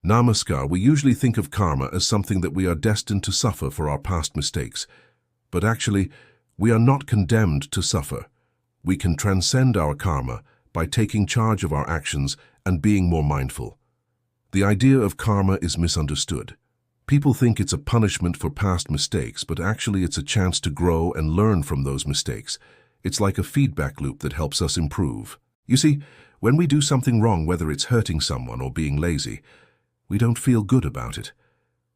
Namaskar, we usually think of karma as something that we are destined to suffer for our past mistakes. But actually, we are not condemned to suffer. We can transcend our karma by taking charge of our actions and being more mindful. The idea of karma is misunderstood. People think it's a punishment for past mistakes, but actually it's a chance to grow and learn from those mistakes. It's like a feedback loop that helps us improve. You see, when we do something wrong, whether it's hurting someone or being lazy, we don't feel good about it.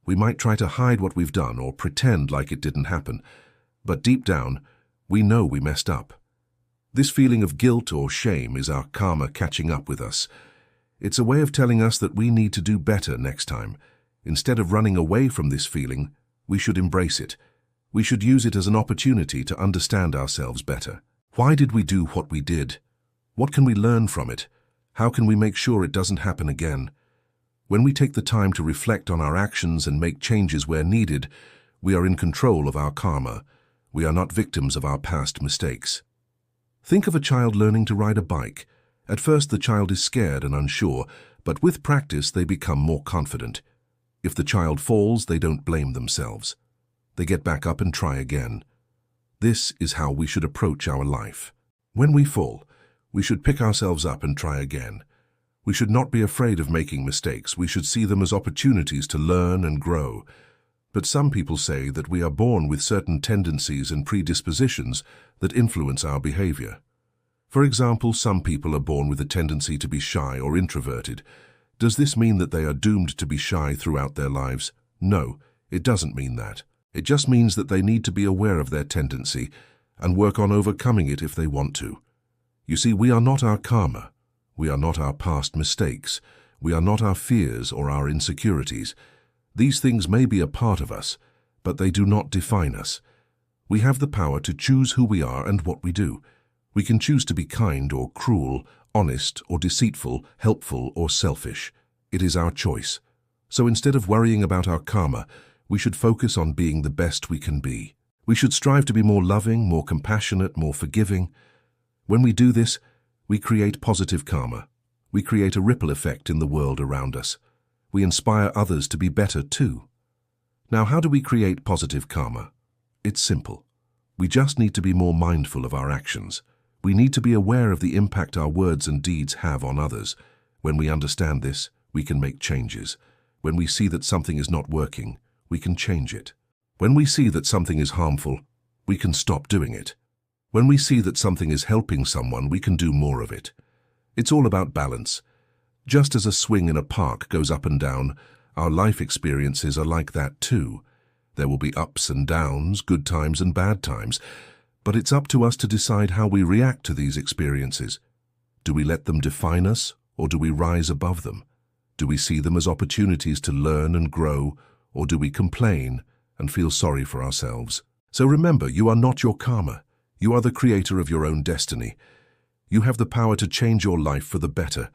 We might try to hide what we've done or pretend like it didn't happen, but deep down, we know we messed up. This feeling of guilt or shame is our karma catching up with us. It's a way of telling us that we need to do better next time. Instead of running away from this feeling, we should embrace it. We should use it as an opportunity to understand ourselves better. Why did we do what we did? What can we learn from it? How can we make sure it doesn't happen again? When we take the time to reflect on our actions and make changes where needed, we are in control of our karma. We are not victims of our past mistakes. Think of a child learning to ride a bike. At first, the child is scared and unsure, but with practice, they become more confident. If the child falls, they don't blame themselves. They get back up and try again. This is how we should approach our life. When we fall, we should pick ourselves up and try again. We should not be afraid of making mistakes. We should see them as opportunities to learn and grow. But some people say that we are born with certain tendencies and predispositions that influence our behavior. For example, some people are born with a tendency to be shy or introverted. Does this mean that they are doomed to be shy throughout their lives? No, it doesn't mean that. It just means that they need to be aware of their tendency and work on overcoming it if they want to. You see, we are not our karma. We are not our past mistakes. We are not our fears or our insecurities. These things may be a part of us, but they do not define us. We have the power to choose who we are and what we do. We can choose to be kind or cruel, honest or deceitful, helpful or selfish. It is our choice. So instead of worrying about our karma, we should focus on being the best we can be. We should strive to be more loving, more compassionate, more forgiving. When we do this, we create positive karma. We create a ripple effect in the world around us. We inspire others to be better too. Now, how do we create positive karma? It's simple. We just need to be more mindful of our actions. We need to be aware of the impact our words and deeds have on others. When we understand this, we can make changes. When we see that something is not working, we can change it. When we see that something is harmful, we can stop doing it. When we see that something is helping someone, we can do more of it. It's all about balance. Just as a swing in a park goes up and down, our life experiences are like that too. There will be ups and downs, good times and bad times, but it's up to us to decide how we react to these experiences. Do we let them define us, or do we rise above them? Do we see them as opportunities to learn and grow, or do we complain and feel sorry for ourselves? So remember, you are not your karma. You are the creator of your own destiny. You have the power to change your life for the better.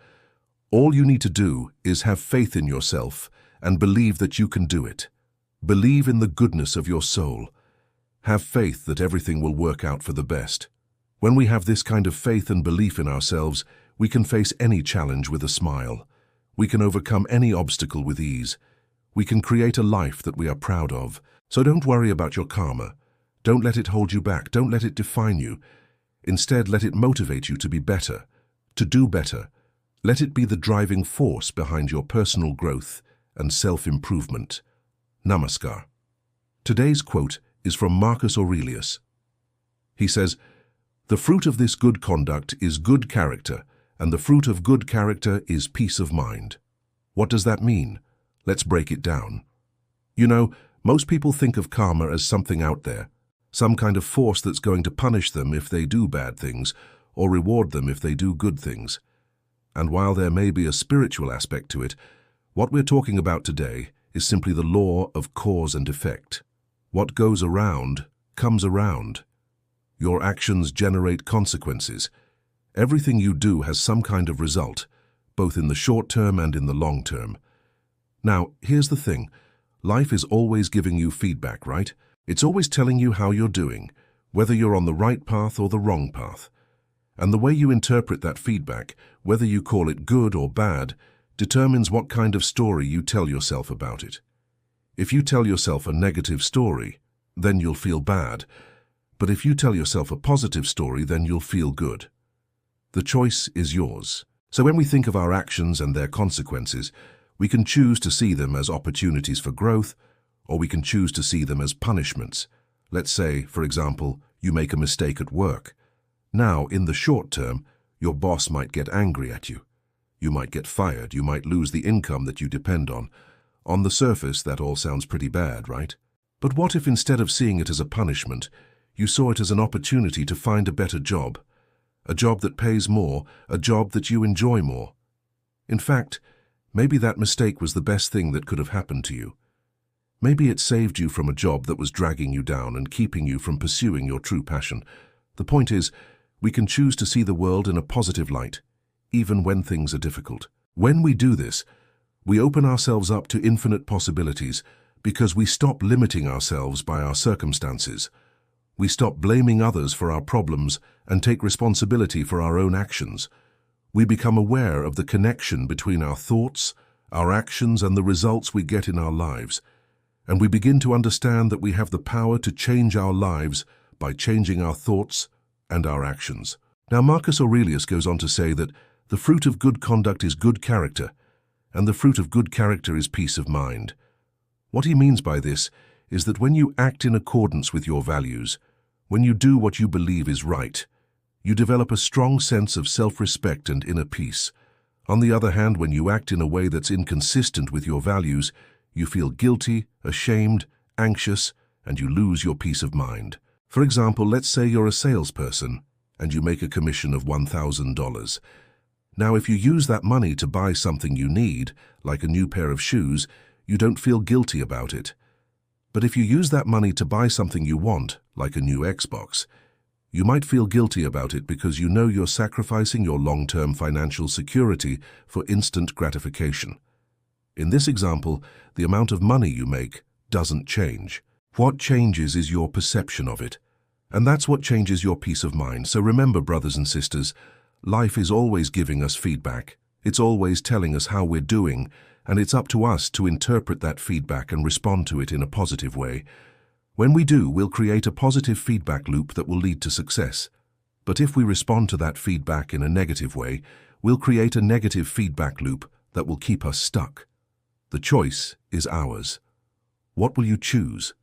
All you need to do is have faith in yourself and believe that you can do it. Believe in the goodness of your soul. Have faith that everything will work out for the best. When we have this kind of faith and belief in ourselves, we can face any challenge with a smile. We can overcome any obstacle with ease. We can create a life that we are proud of. So don't worry about your karma. Don't let it hold you back. Don't let it define you. Instead, let it motivate you to be better, to do better. Let it be the driving force behind your personal growth and self-improvement. Namaskar. Today's quote is from Marcus Aurelius. He says, "The fruit of this good conduct is good character, and the fruit of good character is peace of mind." What does that mean? Let's break it down. You know, most people think of karma as something out there, some kind of force that's going to punish them if they do bad things, or reward them if they do good things. And while there may be a spiritual aspect to it, what we're talking about today is simply the law of cause and effect. What goes around comes around. Your actions generate consequences. Everything you do has some kind of result, both in the short term and in the long term. Now, here's the thing. Life is always giving you feedback, right? It's always telling you how you're doing, whether you're on the right path or the wrong path. And the way you interpret that feedback, whether you call it good or bad, determines what kind of story you tell yourself about it. If you tell yourself a negative story, then you'll feel bad. But if you tell yourself a positive story, then you'll feel good. The choice is yours. So when we think of our actions and their consequences, we can choose to see them as opportunities for growth, or we can choose to see them as punishments. Let's say, for example, you make a mistake at work. Now, in the short term, your boss might get angry at you. You might get fired. You might lose the income that you depend on. On the surface, that all sounds pretty bad, right? But what if instead of seeing it as a punishment, you saw it as an opportunity to find a better job? A job that pays more, a job that you enjoy more. In fact, maybe that mistake was the best thing that could have happened to you. Maybe it saved you from a job that was dragging you down and keeping you from pursuing your true passion. The point is, we can choose to see the world in a positive light, even when things are difficult. When we do this, we open ourselves up to infinite possibilities because we stop limiting ourselves by our circumstances. We stop blaming others for our problems and take responsibility for our own actions. We become aware of the connection between our thoughts, our actions, and the results we get in our lives. And we begin to understand that we have the power to change our lives by changing our thoughts and our actions. Now, Marcus Aurelius goes on to say that the fruit of good conduct is good character, and the fruit of good character is peace of mind. What he means by this is that when you act in accordance with your values, when you do what you believe is right, you develop a strong sense of self-respect and inner peace. On the other hand, when you act in a way that's inconsistent with your values, you feel guilty, ashamed, anxious, and you lose your peace of mind. For example, let's say you're a salesperson and you make a commission of $1,000. Now, if you use that money to buy something you need, like a new pair of shoes, you don't feel guilty about it. But if you use that money to buy something you want, like a new Xbox, you might feel guilty about it because you know you're sacrificing your long-term financial security for instant gratification. In this example, the amount of money you make doesn't change. What changes is your perception of it. And that's what changes your peace of mind. So remember, brothers and sisters, life is always giving us feedback. It's always telling us how we're doing, and it's up to us to interpret that feedback and respond to it in a positive way. When we do, we'll create a positive feedback loop that will lead to success. But if we respond to that feedback in a negative way, we'll create a negative feedback loop that will keep us stuck. The choice is ours. What will you choose?